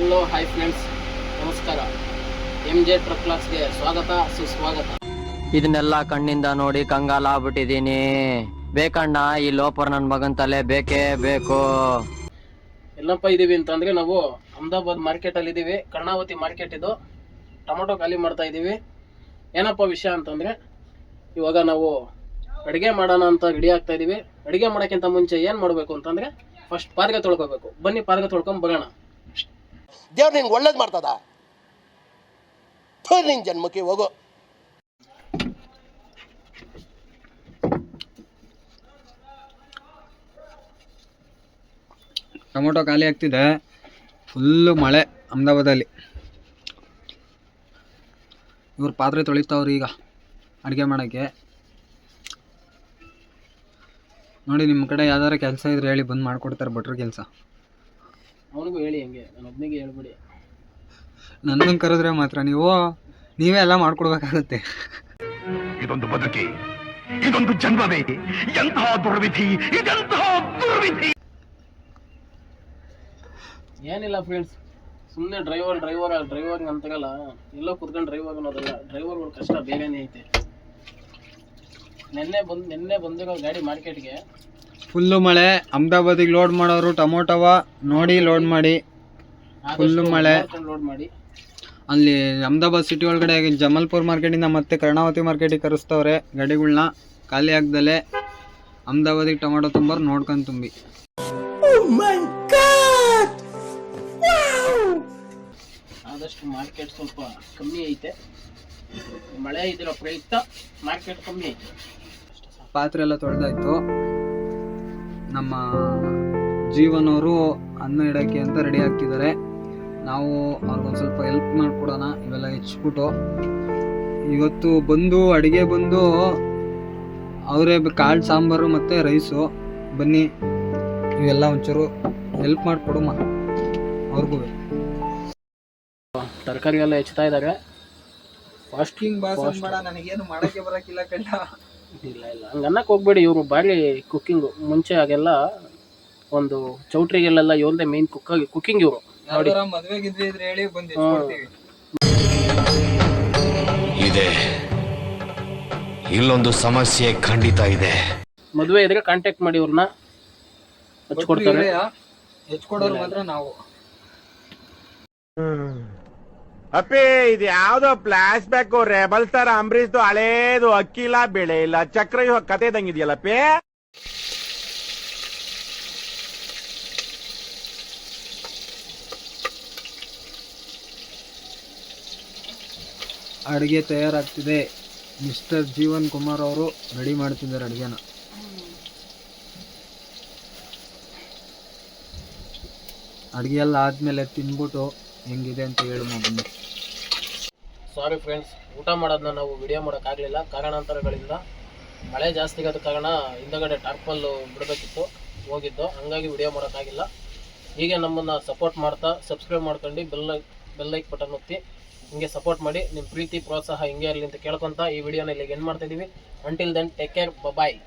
Hello hi friends, ನಮಸ್ಕಾರ. MJ truck ಕ್ಲಾಸ್ಗೆ ಸ್ವಾಗತ ಸುಸ್ವಾಗತ. ಇದನ್ನೆಲ್ಲ ಕಣ್ಣಿಂದ ನೋಡಿ ಕಂಗಾಲ ಆಗ್ಬಿಟ್ಟಿದೀನಿ. ಬೇಕಣ್ಣ, ಈ ಲೋಪರ್ ನನ್ನ ಮಗನ್ ತಲೆ ಬೇಕೇ ಬೇಕು. ಎಲ್ಲಪ್ಪ ಇದೀವಿ ಅಂತಂದ್ರೆ ನಾವು ಅಹಮದಾಬಾದ್ ಮಾರ್ಕೆಟ್ ಅಲ್ಲಿ ಇದೀವಿ. ಕರ್ಣಾವತಿ ಮಾರ್ಕೆಟ್ ಇದು. ಟೊಮೊಟೊ ಖಾಲಿ ಮಾಡ್ತಾ ಇದೀವಿ. ಏನಪ್ಪ ವಿಷಯ ಅಂತಂದ್ರೆ, ಇವಾಗ ನಾವು ಅಡುಗೆ ಮಾಡೋಣ ಅಂತ ರೆಡಿ ಆಗ್ತಾ ಇದೀವಿ. ಅಡುಗೆ ಮಾಡೋಕ್ಕಿಂತ ಮುಂಚೆ ಏನು ಮಾಡಬೇಕು ಅಂತಂದ್ರೆ, ಫಸ್ಟ್ ಪಾತ್ರೆ ತೊಳ್ಕೊಬೇಕು. ಬನ್ನಿ ಪಾತ್ರೆ ತೊಳ್ಕೊಂಡ್ ಬರೋಣ. ದೇವ್ರು ನಿನ್ಗೆ ಒಳ್ಳೇದು ಮಾಡ್ತದ? ನಿನ್ ಜನ್ಮಕ್ಕೆ ಹೋಗು. ಟೊಮೊಟೊ ಖಾಲಿ ಆಗ್ತಿದೆ. ಫುಲ್ಲು ಮಳೆ ಅಹಮದಾಬಾದಲ್ಲಿ. ಇವ್ರು ಪಾತ್ರೆ ತೊಳಿತಾವ್ರಿ ಈಗ ಅಡುಗೆ ಮಾಡೋಕ್ಕೆ. ನೋಡಿ, ನಿಮ್ಮ ಕಡೆ ಯಾವ್ದಾರ ಕೆಲಸ ಇದ್ರೆ ಹೇಳಿ, ಬಂದು ಮಾಡಿಕೊಡ್ತಾರೆ ಭಟ್ರು ಕೆಲಸ. ಅವನಿಗೂ ಹೇಳಿ, ಹಂಗೆ ನಾನು ಒಬ್ಬನಿಗೆ ಹೇಳ್ಬಿಡಿ. ನನ್ನನ್ನು ಕರೆದ್ರೆ ಮಾತ್ರ ನೀವೇ ಎಲ್ಲ ಮಾಡ್ಕೊಡ್ಬೇಕಾಗತ್ತೆ. ಇದೊಂದು ಬದುಕಿ, ಇದೊಂದು ಜನ್ಮವೇ, ಎಂತಹ ದುರ್ವಿಧಿ, ಇದೆಂತಹ ದುರ್ವಿಧಿ. ಏನಿಲ್ಲ ಫ್ರೆಂಡ್ಸ್, ಸುಮ್ಮನೆ ಡ್ರೈವರ್ ಅಂತಾಗಲ್ಲ, ಎಲ್ಲೋ ಕುತ್ಕೊಂಡು ಡ್ರೈವರ್ ಅನ್ನೋದಲ್ಲ. ಡ್ರೈವರ್ಗಳ ಕಷ್ಟ ಬೇರೆನೇ ಐತೆ. ನಿನ್ನೆ ಬಂದಿರೋ ಗಾಡಿ ಮಾರ್ಕೆಟ್ಗೆ ಫುಲ್ಲು ಮಳೆ. ಅಹಮದಾಬಾದಿಗೆ ಲೋಡ್ ಮಾಡೋರು ಟೊಮೊಟೊವ ನೋಡಿ ಲೋಡ್ ಮಾಡಿ. ಫುಲ್ಲು ಮಳೆ. ಲೋಡ್ ಮಾಡಿ ಅಲ್ಲಿ ಅಹಮದಾಬಾದ್ ಸಿಟಿ ಒಳಗಡೆ ಜಮಲ್ಪುರ್ ಮಾರ್ಕೆಟಿಂದ ಮತ್ತೆ ಕರ್ಣಾವತಿ ಮಾರ್ಕೆಟಿಗೆ ಕರೆಸ್ತವ್ರೆ ಗಾಡಿಗಳ್ನ. ಖಾಲಿ ಆಗ್ದಲೆ ಅಹಮದಾಬಾದಿಗೆ ಟೊಮೊಟೊ ತುಂಬೋರು ನೋಡ್ಕೊಂಡು ತುಂಬಿ. ಆದಷ್ಟು ಮಾರ್ಕೆಟ್ ಸ್ವಲ್ಪ ಕಮ್ಮಿ ಐತೆ. ಮಳೆ ಇದಿರೋ ಪ್ರಯುಕ್ತ ಮಾರ್ಕೆಟ್ ಕಮ್ಮಿ ಐತೆ. ಪಾತ್ರೆ ಎಲ್ಲ ತೊಳೆದಾಯ್ತು. ನಮ್ಮ ಜೀವನವರು ಅನ್ನ ಇಡೋಕ್ಕೆ ಅಂತ ರೆಡಿ ಆಗ್ತಿದ್ದಾರೆ. ನಾವು ಅವ್ರಿಗೊಂದು ಸ್ವಲ್ಪ ಹೆಲ್ಪ್ ಮಾಡಿಕೊಡೋಣ. ಇವೆಲ್ಲ ಹೆಚ್ಚಿಬಿಟ್ಟು ಇವತ್ತು ಅಡುಗೆ ಬಂದು ಅವರೇ ಕಾಳು ಸಾಂಬಾರು ಮತ್ತು ರೈಸು. ಬನ್ನಿ, ಇವೆಲ್ಲ ಒಂಚೂರು ಹೆಲ್ಪ್ ಮಾಡಿಕೊಡುಮ್ಮ ಅವ್ರಿಗೂ. ತರಕಾರಿ ಎಲ್ಲ ಹೆಚ್ಚುತ್ತಾ ಇದ್ದಾರೆ. ಫಾಸ್ಟಿಂಗ್ ಬೇಡ, ನನಗೇನು ಮಾಡೋಕ್ಕೆ ಬರೋಕ್ಕಿಲ್ಲ ಕಣ್ಣ. ಇಲ್ಲ ಹಂಗೆ ಅನ್ನಕ್ಕೆ ಹೋಗ್ಬೇಡಿ. ಇವರು ಭಾರಿ ಕುಕ್ಕಿಂಗು. ಮುಂಚೆ ಆಗೆಲ್ಲ ಒಂದು ಚೌಟ್ರಿಗೆಲ್ಲ ಇವ್ರದೇ ಮೇನ್ ಕುಕ್ಕಿಂಗ್ ಇವರು. ನೋಡಿ, ಮದುವೆಗಿದ್ರೆ ಹೇಳಿ ಬಂದು ಇದೆ, ಇಲ್ಲೊಂದು ಸಮಸ್ಯೆ ಖಂಡಿತ ಇದೆ. ಮದುವೆ ಇದ್ರೆ ಕಾಂಟ್ಯಾಕ್ಟ್ ಮಾಡಿ, ಇವ್ರನ್ನ ಹಚ್ಕೊಡ್ತಾರೆ. ಹೆಚ್ಚಿಕೊಡೋರು ಮಾತ್ರ ನಾವು. ಅಪ್ಪಿ, ಇದು ಯಾವ್ದೋ ಫ್ಲಾಶ್ ಬ್ಯಾಕ್ ರೆಬಲ್ ತರ ಅಂಬರೀಶ್ದು ಹಳೇದು. ಅಕ್ಕಿ ಇಲ್ಲ, ಬೆಳೆ ಇಲ್ಲ, ಚಕ್ರ ಕತೆ ಇದಂಗಿದೆಯಲ್ಲಪ್ಪಿ. ಅಡುಗೆ ತಯಾರಾಗ್ತಿದೆ. ಮಿಸ್ಟರ್ ಜೀವನ್ ಕುಮಾರ್ ಅವರು ರೆಡಿ ಮಾಡ್ತಿದ್ದಾರೆ ಅಡುಗೆನ. ಅಡುಗೆ ಎಲ್ಲ ಆದಮೇಲೆ ತಿನ್ಬಿಟ್ಟು ಹೆಂಗಿದೆ ಅಂತ ಹೇಳು ಬನ್ನಿ. ಸಾರಿ ಫ್ರೆಂಡ್ಸ್, ಊಟ ಮಾಡೋದನ್ನ ನಾವು ವಿಡಿಯೋ ಮಾಡೋಕ್ಕಾಗಲಿಲ್ಲ ಕಾರಣಾಂತರಗಳಿಂದ. ಮಳೆ ಜಾಸ್ತಿ ಆದ ಕಾರಣ ಹಿಂದಗಡೆ ಟಾರ್ಪಲ್ಲು ಬಿಡಬೇಕಿತ್ತು, ಹೋಗಿದ್ದು. ಹಂಗಾಗಿ ವಿಡಿಯೋ ಮಾಡೋಕ್ಕಾಗಿಲ್ಲ. ಹೀಗೆ ನಮ್ಮನ್ನು ಸಪೋರ್ಟ್ ಮಾಡ್ತಾ ಸಬ್ಸ್ಕ್ರೈಬ್ ಮಾಡ್ಕೊಂಡು ಬೆಲ್ ಲೈಕ್ ಬಟನ್ ಒತ್ತಿ ಹಿಂಗೆ ಸಪೋರ್ಟ್ ಮಾಡಿ. ನಿಮ್ಮ ಪ್ರೀತಿ ಪ್ರೋತ್ಸಾಹ ಹಿಂಗೆ ಇರಲಿ ಅಂತ ಕೇಳ್ಕೊತ ಈ ವಿಡಿಯೋನ ಇಲ್ಲಿಗೆ ಎಂಡ್ ಮಾಡ್ತಾಯಿದ್ದೀವಿ. ಅಂಟಿಲ್ ದೆನ್, ಟೇಕ್ ಕೇರ್, ಬಾಯ್.